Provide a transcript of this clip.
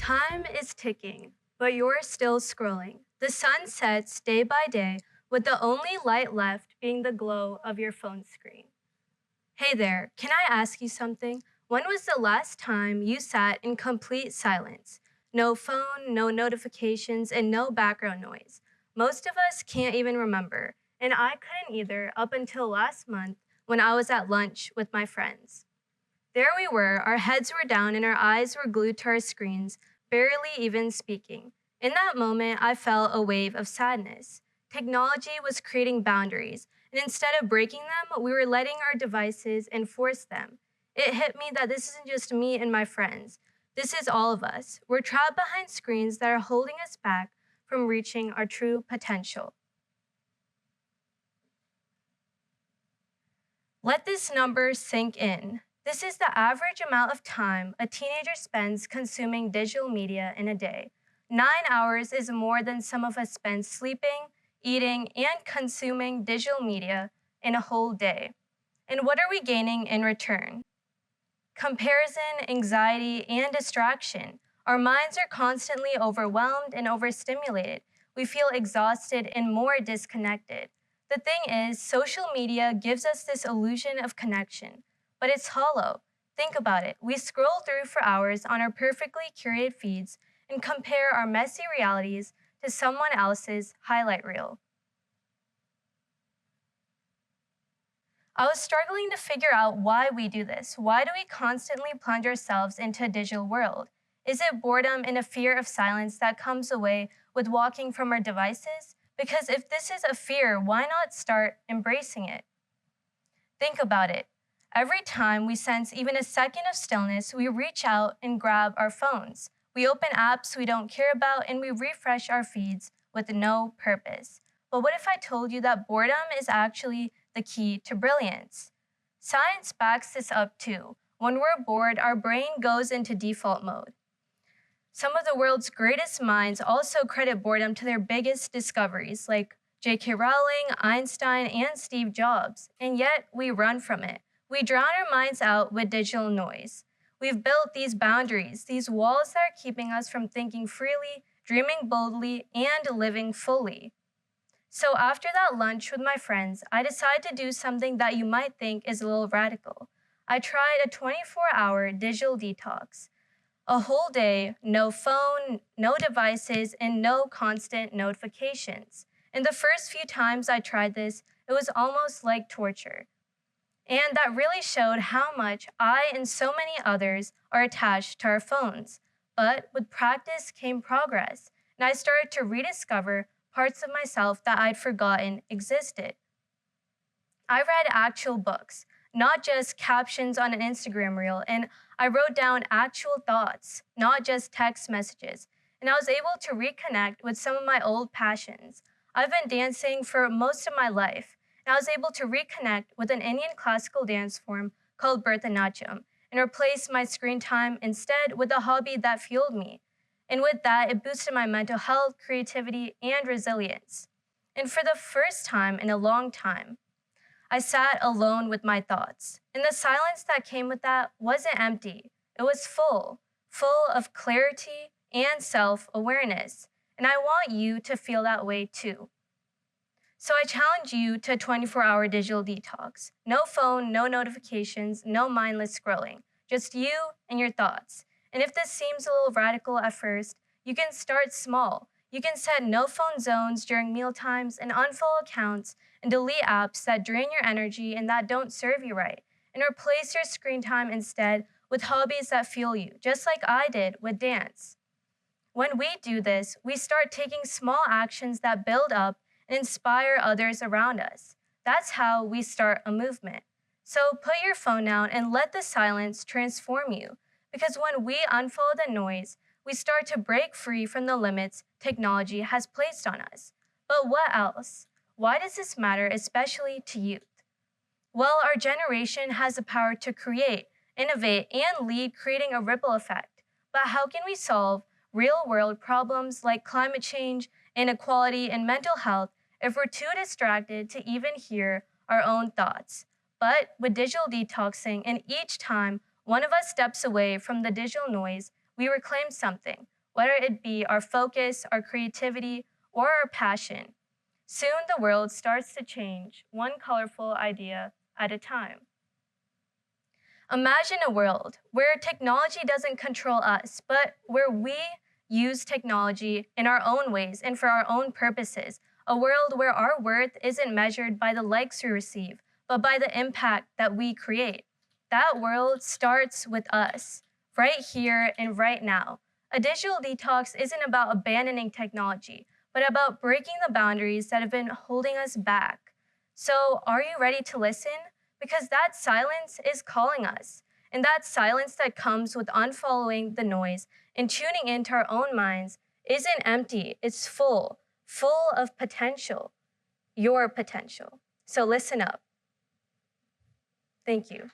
Time is ticking, but you're still scrolling. The sun sets day by day, with the only light left being the glow of your phone screen. Hey there, can I ask you something? When was the last time you sat in complete silence? No phone, no notifications, and no background noise. Most of us can't even remember, and I couldn't either up until last month when I was at lunch with my friends. There we were, our heads were down and our eyes were glued to our screens, barely even speaking. In that moment, I felt a wave of sadness. Technology was creating boundaries, and instead of breaking them, we were letting our devices enforce them. It hit me that this isn't just me and my friends. This is all of us. We're trapped behind screens that are holding us back from reaching our true potential. Let this number sink in. This is the average amount of time a teenager spends consuming digital media in a day. 9 hours is more than some of us spend sleeping, eating, and consuming digital media in a whole day. And what are we gaining in return? Comparison, anxiety, and distraction. Our minds are constantly overwhelmed and overstimulated. We feel exhausted and more disconnected. The thing is, social media gives us this illusion of connection, but it's hollow. Think about it. We scroll through for hours on our perfectly curated feeds and compare our messy realities to someone else's highlight reel. I was struggling to figure out why we do this. Why do we constantly plunge ourselves into a digital world? Is it boredom and a fear of silence that comes away with walking from our devices? Because if this is a fear, why not start embracing it? Think about it. Every time we sense even a second of stillness, we reach out and grab our phones. We open apps we don't care about and we refresh our feeds with no purpose. But what if I told you that boredom is actually the key to brilliance? Science backs this up too. When we're bored, our brain goes into default mode. Some of the world's greatest minds also credit boredom to their biggest discoveries, like J.K. Rowling, Einstein, and Steve Jobs, and yet we run from it. We drown our minds out with digital noise. We've built these boundaries, these walls that are keeping us from thinking freely, dreaming boldly, and living fully. So after that lunch with my friends, I decided to do something that you might think is a little radical. I tried a 24-hour digital detox. A whole day, no phone, no devices, and no constant notifications. And the first few times I tried this, it was almost like torture. And that really showed how much I and so many others are attached to our phones. But with practice came progress, and I started to rediscover parts of myself that I'd forgotten existed. I read actual books, not just captions on an Instagram reel, and I wrote down actual thoughts, not just text messages, and I was able to reconnect with some of my old passions. I've been dancing for most of my life, and I was able to reconnect with an Indian classical dance form called Bharatanatyam and replace my screen time instead with a hobby that fueled me. And with that, it boosted my mental health, creativity, and resilience. And for the first time in a long time, I sat alone with my thoughts, and the silence that came with that wasn't empty. It was full of clarity and self-awareness, and I want you to feel that way too. So I challenge you to a 24-hour digital detox. No phone, no notifications, no mindless scrolling, just you and your thoughts. And if this seems a little radical at first, you can start small. You can set no phone zones during meal times and unfollow accounts and delete apps that drain your energy and that don't serve you right, and replace your screen time instead with hobbies that fuel you, just like I did with dance. When we do this, we start taking small actions that build up and inspire others around us. That's how we start a movement. So put your phone down and let the silence transform you, because when we unfollow the noise, we start to break free from the limits technology has placed on us. But what else? Why does this matter, especially to youth? Well, our generation has the power to create, innovate, and lead, creating a ripple effect. But how can we solve real-world problems like climate change, inequality, and mental health if we're too distracted to even hear our own thoughts? But with digital detoxing, and each time one of us steps away from the digital noise, we reclaim something. whether it be our focus, our creativity, or our passion. Soon the world starts to change, one colorful idea at a time. Imagine a world where technology doesn't control us, but where we use technology in our own ways and for our own purposes. A world where our worth isn't measured by the likes we receive, but by the impact that we create. That world starts with us, right here and right now. A digital detox isn't about abandoning technology, but about breaking the boundaries that have been holding us back. So, are you ready to listen? Because that silence is calling us. And that silence that comes with unfollowing the noise and tuning into our own minds isn't empty, it's full, full of potential, your potential. So listen up. Thank you.